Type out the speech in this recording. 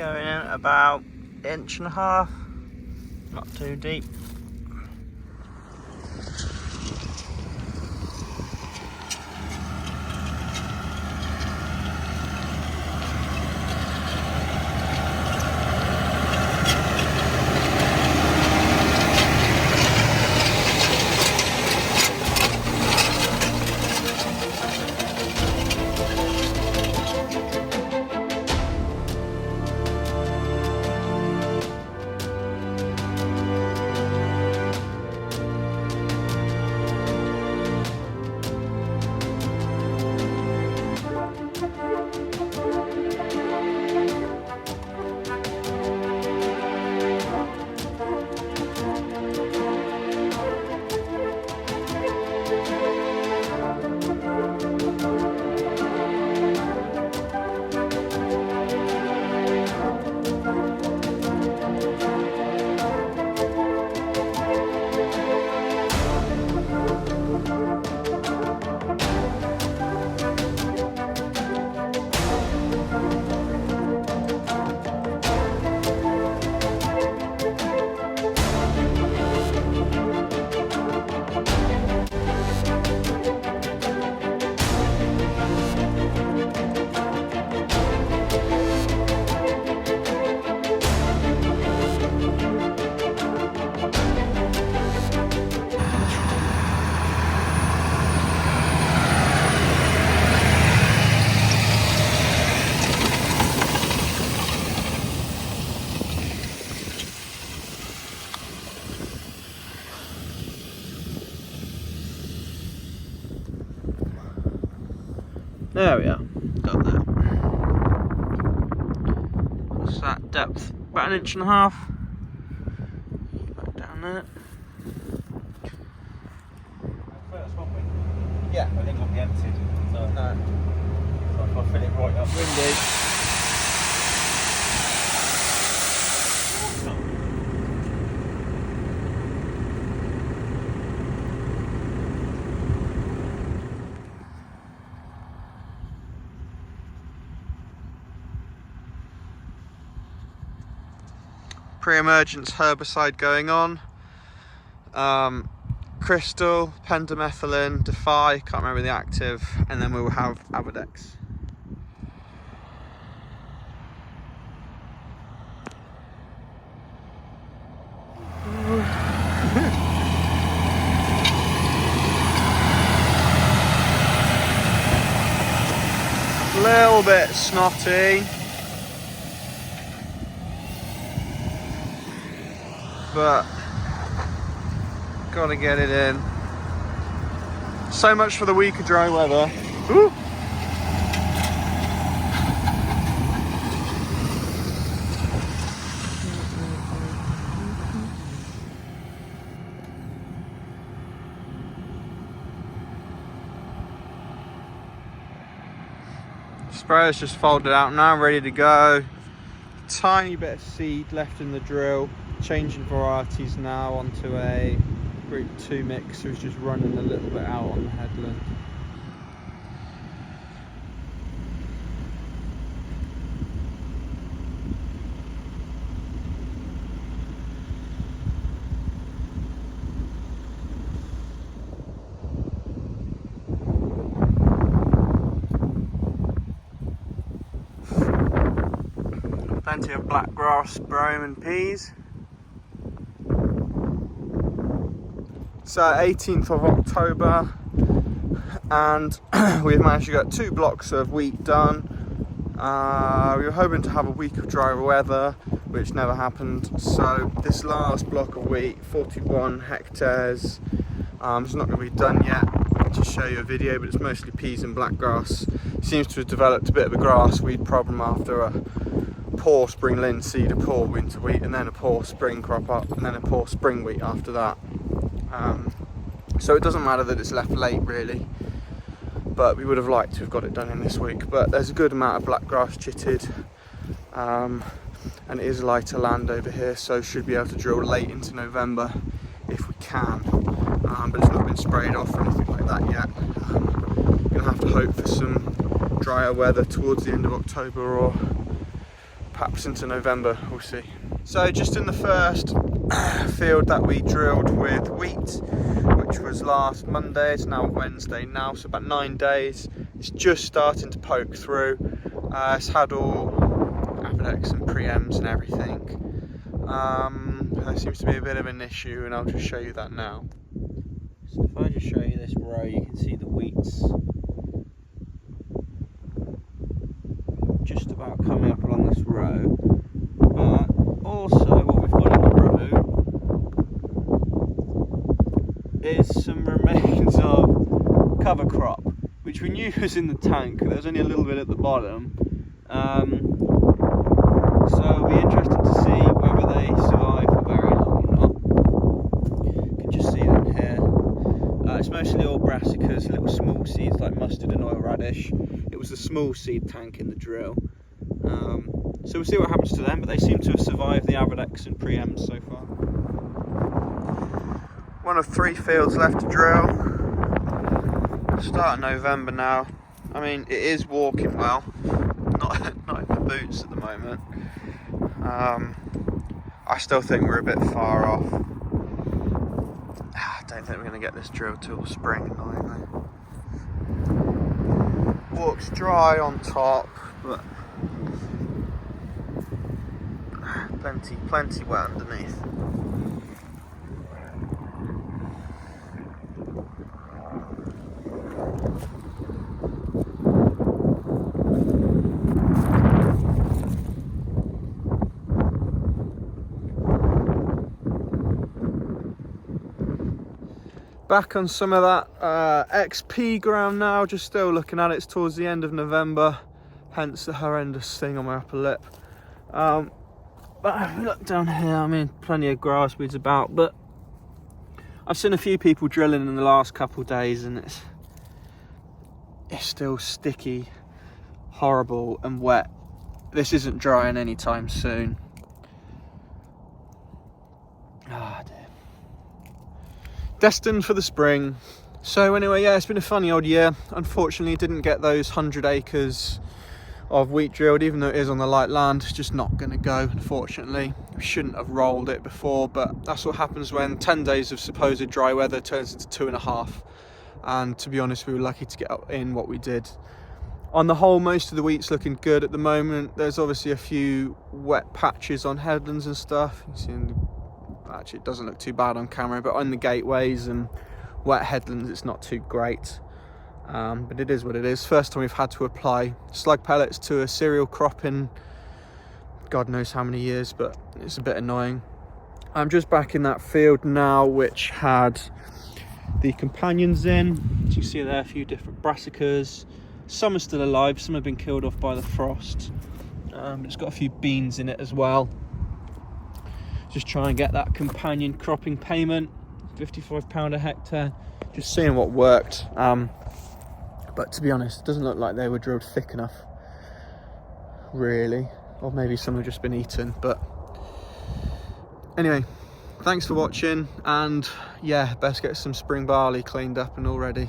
going in about 1.5 inches, not too deep. There we are, got that. What's that depth? About 1.5 inches. Back down there. First one, yeah, I think it'll be emptied. So if I fill it right up. Windy. Pre-emergence herbicide going on. Crystal, pendimethalin, Defy, can't remember the active, and then we will have Avidex. Little bit snotty, but gotta get it in. So much for the week of dry weather. Ooh. Sprayer's just folded out now, ready to go. Tiny bit of seed left in the drill. Changing varieties now onto a Group 2 mix, so it's just running a little bit out on the headland. Plenty of black grass, brome and peas. So 18th of October, and we've managed to get 2 blocks of wheat done. We were hoping to have a week of dry weather, which never happened. So this last block of wheat, 41 hectares, it's not going to be done yet. I'll just show you a video, but it's mostly peas and black grass. Seems to have developed a bit of a grass weed problem after a poor spring linseed, a poor winter wheat, and then a poor spring crop up, and then a poor spring wheat after that. So it doesn't matter that it's left late really, but we would have liked to have got it done in this week. But there's a good amount of black grass chitted, and it is lighter land over here, so should be able to drill late into November if we can, but it's not been sprayed off or anything like that yet. Gonna have to hope for some drier weather towards the end of October, or perhaps into November, we'll see. So just in the first field that we drilled with wheat, which was last Monday, it's now Wednesday now, so about 9 days. It's just starting to poke through. It's had all Avidex and preems and everything. There seems to be a bit of an issue, and I'll just show you that now. So if I just show you this row, you can see the wheat's just about coming up along this row, but also what we've got in the row is some remains of cover crop, which we knew was in the tank. There's only a little bit at the bottom, so it'll be interesting to see whether they survive for very long or not. You can just see them here. It's mostly all brassicas, little small seeds like mustard and oil radish. It was the small seed tank in the drill. So we'll see what happens to them, but they seem to have survived the Avidex and preems so far. One of 3 fields left to drill. Start of November now. I mean, it is walking well. Not in the boots at the moment. I still think we're a bit far off. I don't think we're going to get this drill till spring, annoyingly. Walk's dry on top, but plenty wet underneath. Back on some of that XP ground now, just still looking at it. It's towards the end of November, hence the horrendous thing on my upper lip. But if we look down here, I mean, plenty of grass weeds about, but I've seen a few people drilling in the last couple of days, and it's still sticky, horrible and wet. This isn't drying anytime soon. Ah, dear. Destined for the spring. So anyway, yeah, it's been a funny old year. Unfortunately, didn't get those 100 acres of wheat drilled, even though it is on the light land. It's just not going to go, unfortunately. We shouldn't have rolled it before, but that's what happens when 10 days of supposed dry weather turns into 2.5. And to be honest, we were lucky to get in what we did. On the whole, most of the wheat's looking good at the moment. There's obviously a few wet patches on headlands and stuff. You see, actually it doesn't look too bad on camera, but on the gateways and wet headlands it's not too great. But it is what it is. First time we've had to apply slug pellets to a cereal crop in God knows how many years, but it's a bit annoying. I'm just back in that field now, which had the companions in. As you see there, a few different brassicas. Some are still alive, some have been killed off by the frost. It's got a few beans in it as well. Just try and get that companion cropping payment, £55 a hectare. Just seeing what worked. But to be honest, it doesn't look like they were drilled thick enough, really. Or maybe some have just been eaten, but anyway, thanks for watching, and yeah, best get some spring barley cleaned up and all ready.